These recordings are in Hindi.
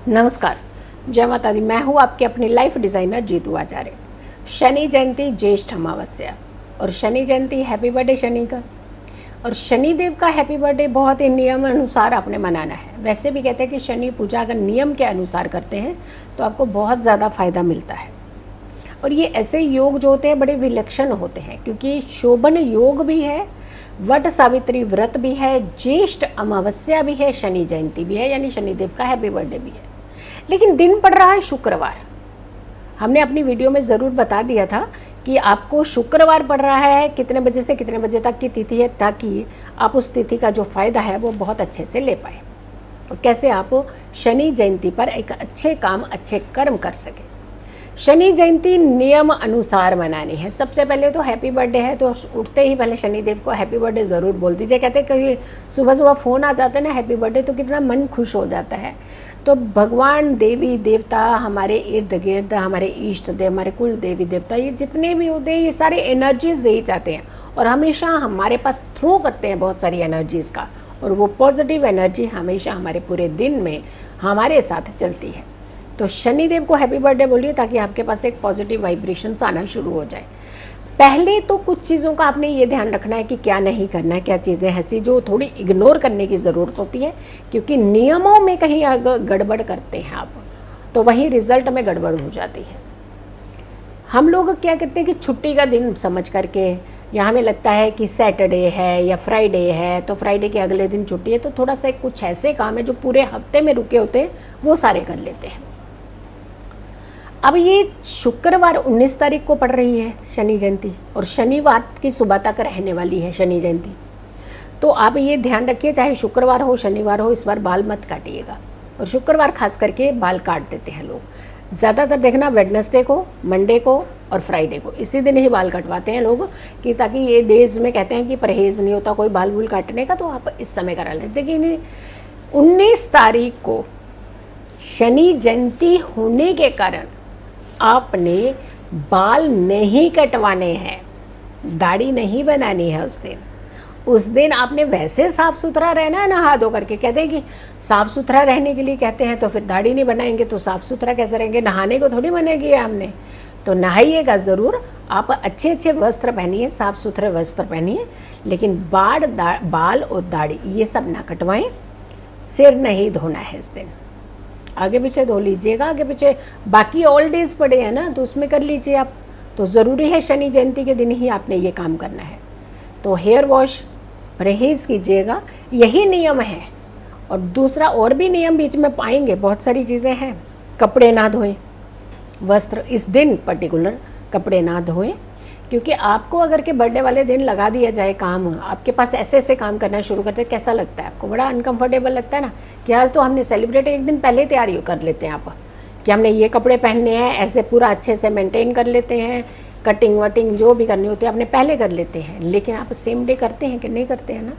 नमस्कार, जय माता दी। मैं हूँ आपकी अपनी लाइफ डिज़ाइनर जीतू आचार्य। शनि जयंती ज्येष्ठ अमावस्या और शनि जयंती हैप्पी बर्थडे शनि का। और शनि देव का हैप्पी बर्थडे बहुत ही नियम अनुसार आपने मनाना है। वैसे भी कहते हैं कि शनि पूजा अगर नियम के अनुसार करते हैं तो आपको बहुत ज़्यादा फायदा मिलता है। और ये ऐसे योग जो होते हैं बड़े विलक्षण होते हैं, क्योंकि शोभन योग भी है, वट सावित्री व्रत भी है, ज्येष्ठ अमावस्या भी है, शनि जयंती भी है, यानी शनिदेव का हैप्पी बर्थडे भी है। लेकिन दिन पड़ रहा है शुक्रवार। हमने अपनी वीडियो में ज़रूर बता दिया था कि आपको शुक्रवार पड़ रहा है, कितने बजे से कितने बजे तक की तिथि है, ताकि आप उस तिथि का जो फ़ायदा है वो बहुत अच्छे से ले पाए और कैसे आप शनि जयंती पर एक अच्छे काम, अच्छे कर्म कर सकें। शनि जयंती नियम अनुसार मनानी है। सबसे पहले तो हैप्पी बर्थडे है, तो उठते ही पहले शनिदेव को हैप्पी बर्थडे ज़रूर बोल दीजिए। कहते हैं कि सुबह सुबह फ़ोन आ जाते हैं ना हैप्पी बर्थडे, तो कितना मन खुश हो जाता है। तो भगवान, देवी देवता, हमारे इर्द गिर्द, हमारे इष्ट देव, हमारे कुल देवी देवता, ये जितने भी होते हैं ये सारे एनर्जीज यही चाहते हैं और हमेशा हमारे पास थ्रो करते हैं बहुत सारी एनर्जीज़ का। और वो पॉजिटिव एनर्जी हमेशा हमारे पूरे दिन में हमारे साथ चलती है। तो शनिदेव को हैप्पी बर्थडे बोलिए ताकि आपके पास एक पॉजिटिव वाइब्रेशंस आना शुरू हो जाए। पहले तो कुछ चीज़ों का आपने ये ध्यान रखना है कि क्या नहीं करना है, क्या चीज़ें ऐसी जो थोड़ी इग्नोर करने की ज़रूरत होती है, क्योंकि नियमों में कहीं अगर गड़बड़ करते हैं आप तो वहीं रिजल्ट में गड़बड़ हो जाती है। हम लोग क्या करते हैं कि छुट्टी का दिन समझ करके, या हमें लगता है कि सैटरडे है या फ्राइडे है तो फ्राइडे के अगले दिन छुट्टी है, तो थोड़ा सा कुछ ऐसे काम है जो पूरे हफ्ते में रुके होते हैं वो सारे कर लेते हैं। अब ये शुक्रवार 19 तारीख को पड़ रही है शनि जयंती और शनिवार की सुबह तक रहने वाली है शनि जयंती। तो आप ये ध्यान रखिए, चाहे शुक्रवार हो शनिवार हो, इस बार बाल मत काटिएगा। और शुक्रवार खास करके बाल काट देते हैं लोग। ज़्यादातर देखना वेडनेसडे को, मंडे को और फ्राइडे को, इसी दिन ही बाल कटवाते हैं लोग, कि ताकि ये देश में कहते हैं कि परहेज़ नहीं होता कोई बाल वूल काटने का, तो आप इस समय करा लेते। लेकिन 19 तारीख को शनि जयंती होने के कारण आपने बाल नहीं कटवाने हैं, दाढ़ी नहीं बनानी है उस दिन आपने वैसे साफ़ सुथरा रहना है, नहा धो करके। कहते हैं कि साफ़ सुथरा रहने के लिए कहते हैं, तो फिर दाढ़ी नहीं बनाएंगे तो साफ़ सुथरा कैसे रहेंगे? नहाने को थोड़ी बनेगी हमने, तो नहाइएगा ज़रूर। आप अच्छे अच्छे वस्त्र पहनिए, साफ़ सुथरे वस्त्र पहनिए, लेकिन बाल और दाढ़ी ये सब ना कटवाएं। सिर नहीं धोना है इस दिन, आगे पीछे धो लीजिएगा, आगे पीछे बाकी ऑल डेज पड़े हैं ना, तो उसमें कर लीजिए आप। तो ज़रूरी है शनि जयंती के दिन ही आपने ये काम करना है। तो हेयर वॉश परहेज़ कीजिएगा, यही नियम है। और दूसरा और भी नियम बीच में पाएंगे, बहुत सारी चीज़ें हैं। कपड़े ना धोएं, वस्त्र इस दिन पर्टिकुलर कपड़े ना धोएं, क्योंकि आपको अगर के बर्थडे वाले दिन लगा दिया जाए काम, आपके पास ऐसे ऐसे काम करना शुरू करते हैं, कैसा लगता है आपको? बड़ा अनकंफर्टेबल लगता है ना। कि यार तो हमने सेलिब्रेट एक दिन पहले तैयारी कर लेते हैं आप, कि हमने ये कपड़े पहनने हैं, ऐसे पूरा अच्छे से मेंटेन कर लेते हैं, कटिंग वटिंग जो भी करनी होती है आपने पहले कर लेते हैं। लेकिन आप सेम डे करते हैं कि नहीं करते हैं ना?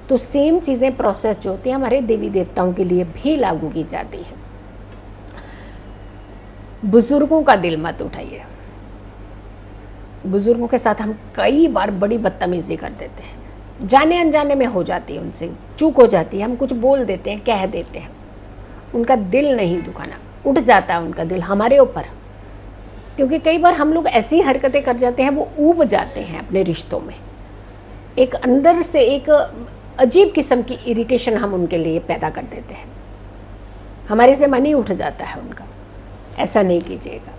तो सेम चीज़ें, प्रोसेस जो होती है हमारे देवी देवताओं के लिए भी लागू की जाती है। बुजुर्गों का दिल मत उठाइए। बुज़ुर्गों के साथ हम कई बार बड़ी बदतमीज़ी कर देते हैं, जाने अनजाने में हो जाती है, उनसे चूक हो जाती है, हम कुछ बोल देते हैं, कह देते हैं। उनका दिल नहीं दुखाना, उठ जाता है उनका दिल हमारे ऊपर, क्योंकि कई बार हम लोग ऐसी हरकतें कर जाते हैं, वो ऊब जाते हैं अपने रिश्तों में। एक अंदर से एक अजीब किस्म की इरिटेशन हम उनके लिए पैदा कर देते हैं, हमारे से मन ही उठ जाता है उनका। ऐसा नहीं कीजिएगा।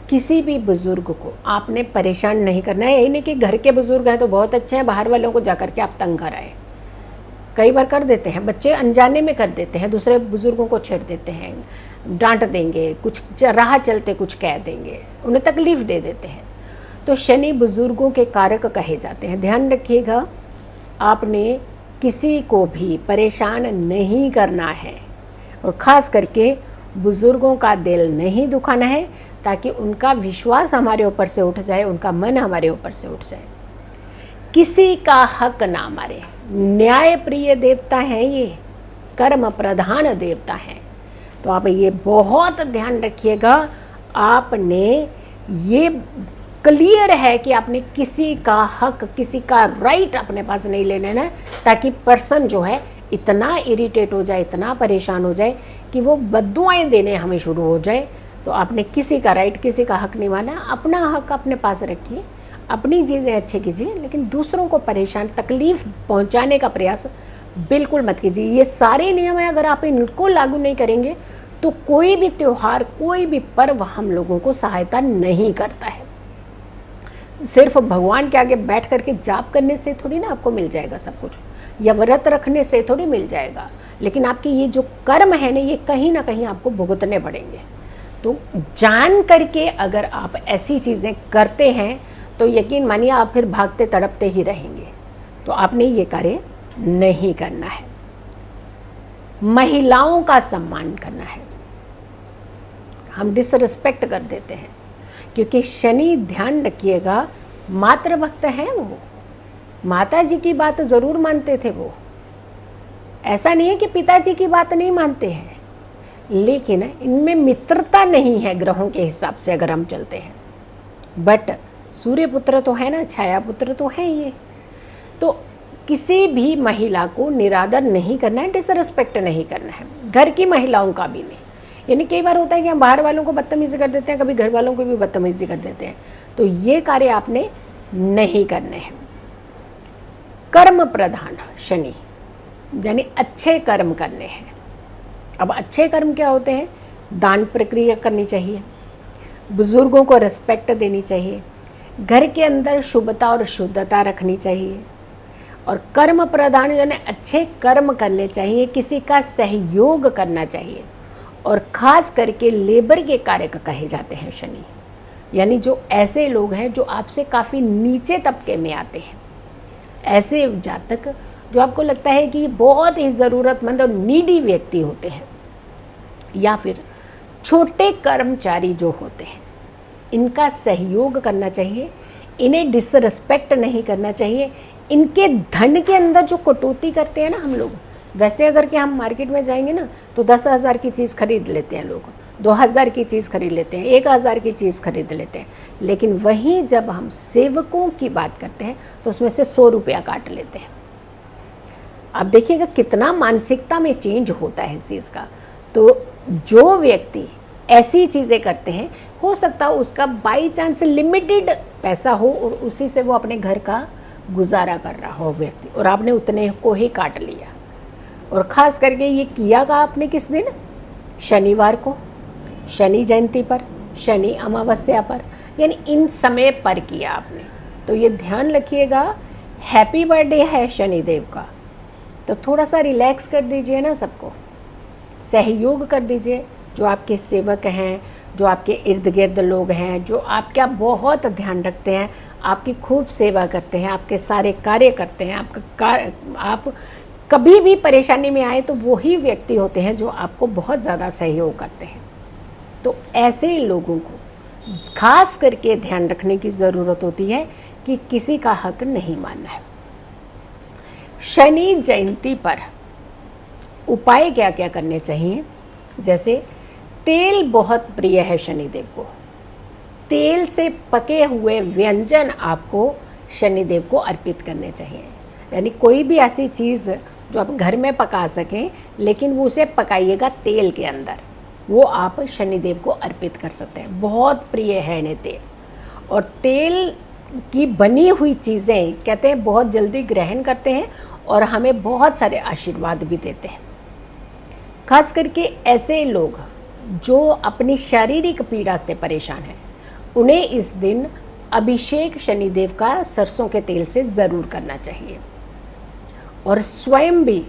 किसी भी बुज़ुर्ग को आपने परेशान नहीं करना है। यही नहीं कि घर के बुज़ुर्ग हैं तो बहुत अच्छे हैं, बाहर वालों को जा कर के आप तंग कराएं। कई बार कर देते हैं बच्चे, अनजाने में कर देते हैं, दूसरे बुज़ुर्गों को छेड़ देते हैं, डांट देंगे, कुछ राह चलते कुछ कह देंगे, उन्हें तकलीफ़ दे देते हैं। तो शनि बुज़ुर्गों के कारक कहे जाते हैं। ध्यान रखिएगा, आपने किसी को भी परेशान नहीं करना है और ख़ास करके बुज़ुर्गों का दिल नहीं दुखाना है, ताकि उनका विश्वास हमारे ऊपर से उठ जाए, उनका मन हमारे ऊपर से उठ जाए। किसी का हक ना मारे। न्याय प्रिय देवता हैं ये, कर्म प्रधान देवता हैं। तो आप ये बहुत ध्यान रखिएगा। आपने ये क्लियर है कि आपने किसी का हक, किसी का राइट अपने पास नहीं लेना है, ताकि पर्सन जो है इतना इरिटेट हो जाए, इतना परेशान हो जाए कि वो बद्दुआएं देने हमें शुरू हो जाए, तो आपने किसी का राइट, किसी का हक नहीं माना। अपना हक अपने पास रखिए, अपनी चीज़ें अच्छे कीजिए, लेकिन दूसरों को परेशान, तकलीफ़ पहुंचाने का प्रयास बिल्कुल मत कीजिए। ये सारे नियम है, अगर आप इनको लागू नहीं करेंगे तो कोई भी त्यौहार, कोई भी पर्व हम लोगों को सहायता नहीं करता है। सिर्फ भगवान के आगे बैठ करके जाप करने से थोड़ी ना आपको मिल जाएगा सब कुछ, या व्रत रखने से थोड़ी मिल जाएगा, लेकिन आपके ये जो कर्म है ना, ये कहीं ना कहीं आपको भुगतने पड़ेंगे। तो जान करके अगर आप ऐसी चीज़ें करते हैं तो यकीन मानिए आप फिर भागते तड़पते ही रहेंगे। तो आपने ये कार्य नहीं करना है। महिलाओं का सम्मान करना है। हम डिसरिस्पेक्ट कर देते हैं, क्योंकि शनि, ध्यान रखिएगा, मातृ भक्त हैं वो, माता जी की बात ज़रूर मानते थे वो। ऐसा नहीं है कि पिताजी की बात नहीं मानते हैं, लेकिन इनमें मित्रता नहीं है ग्रहों के हिसाब से अगर हम चलते हैं। बट सूर्य पुत्र तो है ना, छाया पुत्र तो है ये। तो किसी भी महिला को निरादर नहीं करना है, डिसरिस्पेक्ट नहीं करना है, घर की महिलाओं का भी नहीं। यानी कई बार होता है कि हम बाहर वालों को बदतमीजी कर देते हैं, कभी घर वालों को भी बदतमीजी कर देते हैं। तो ये कार्य आपने नहीं करने हैं। कर्म प्रधान शनि, यानी अच्छे कर्म करने हैं। अब अच्छे कर्म क्या होते हैं? दान प्रक्रिया करनी चाहिए, बुजुर्गों को रिस्पेक्ट देनी चाहिए, घर के अंदर शुभता और शुद्धता रखनी चाहिए, और कर्म प्रधान यानी अच्छे कर्म करने चाहिए, किसी का सहयोग करना चाहिए। और ख़ास करके लेबर के कारक कहे जाते हैं शनि, यानी जो ऐसे लोग हैं जो आपसे काफ़ी नीचे तबके में आते हैं, ऐसे जातक जो आपको लगता है कि बहुत ही ज़रूरतमंद और नीडी व्यक्ति होते हैं, या फिर छोटे कर्मचारी जो होते हैं, इनका सहयोग करना चाहिए, इन्हें डिसरिस्पेक्ट नहीं करना चाहिए। इनके धन के अंदर जो कटौती करते हैं ना हम लोग, वैसे अगर कि हम मार्केट में जाएंगे ना तो 10,000 की चीज़ खरीद लेते हैं लोग, 2,000 की चीज़ खरीद लेते हैं, 1,000 की चीज़ खरीद लेते हैं, लेकिन वहीं जब हम सेवकों की बात करते हैं तो उसमें से 100 रुपया काट लेते हैं। आप देखिएगा कितना मानसिकता में चेंज होता है इस चीज़ का। तो जो व्यक्ति ऐसी चीज़ें करते हैं, हो सकता है उसका बाई चांस लिमिटेड पैसा हो और उसी से वो अपने घर का गुजारा कर रहा हो व्यक्ति, और आपने उतने को ही काट लिया। और ख़ास करके ये किया का आपने किस दिन? शनिवार को, शनि जयंती पर, शनि अमावस्या पर, यानी इन समय पर किया आपने। तो ये ध्यान रखिएगा, हैप्पी बर्थडे है शनिदेव का, तो थोड़ा सा रिलैक्स कर दीजिए ना सबको, सहयोग कर दीजिए। जो आपके सेवक हैं, जो आपके इर्द गिर्द लोग हैं, जो आपका बहुत ध्यान रखते हैं, आपकी खूब सेवा करते हैं, आपके सारे कार्य करते हैं, आप कभी भी परेशानी में आए तो वही व्यक्ति होते हैं जो आपको बहुत ज़्यादा सहयोग करते हैं। तो ऐसे लोगों को खास करके ध्यान रखने की ज़रूरत होती है कि किसी का हक नहीं मानना है। शनि जयंती पर उपाय क्या क्या करने चाहिए? जैसे तेल बहुत प्रिय है शनिदेव को, तेल से पके हुए व्यंजन आपको शनिदेव को अर्पित करने चाहिए। यानी कोई भी ऐसी चीज़ जो आप घर में पका सकें, लेकिन वो उसे पकाइएगा तेल के अंदर, वो आप शनिदेव को अर्पित कर सकते हैं। बहुत प्रिय है इन्हें तेल, और तेल की बनी हुई चीज़ें कहते हैं बहुत जल्दी ग्रहण करते हैं और हमें बहुत सारे आशीर्वाद भी देते हैं। खास करके ऐसे लोग जो अपनी शारीरिक पीड़ा से परेशान हैं, उन्हें इस दिन अभिषेक शनिदेव का सरसों के तेल से ज़रूर करना चाहिए। और स्वयं भी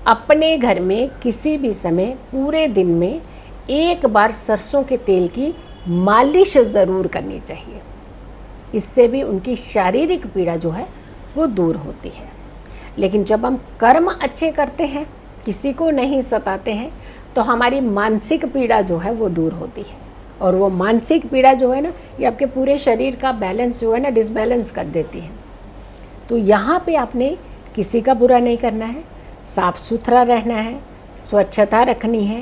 अपने घर में किसी भी समय पूरे दिन में एक बार सरसों के तेल की मालिश ज़रूर करनी चाहिए। इससे भी उनकी शारीरिक पीड़ा जो है वो दूर होती है। लेकिन जब हम कर्म अच्छे करते हैं, किसी को नहीं सताते हैं, तो हमारी मानसिक पीड़ा जो है वो दूर होती है। और वो मानसिक पीड़ा जो है ना, ये आपके पूरे शरीर का बैलेंस जो है ना डिसबैलेंस कर देती है। तो यहाँ पे आपने किसी का बुरा नहीं करना है, साफ सुथरा रहना है, स्वच्छता रखनी है,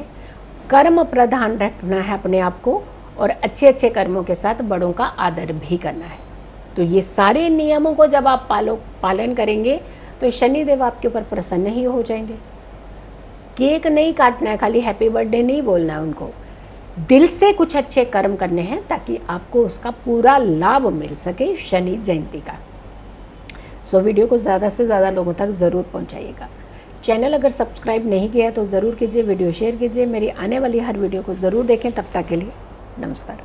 कर्म प्रधान रखना है अपने आप को, और अच्छे अच्छे कर्मों के साथ बड़ों का आदर भी करना है। तो ये सारे नियमों को जब आप पालन करेंगे तो शनिदेव आपके ऊपर प्रसन्न ही हो जाएंगे। केक नहीं काटना है, खाली हैप्पी बर्थडे नहीं बोलना है उनको, दिल से कुछ अच्छे कर्म करने हैं ताकि आपको उसका पूरा लाभ मिल सके शनि जयंती का। सो वीडियो को ज़्यादा से ज़्यादा लोगों तक ज़रूर पहुंचाइएगा। चैनल अगर सब्सक्राइब नहीं किया तो ज़रूर कीजिए, वीडियो शेयर कीजिए, मेरी आने वाली हर वीडियो को ज़रूर देखें। तब तक के लिए नमस्कार।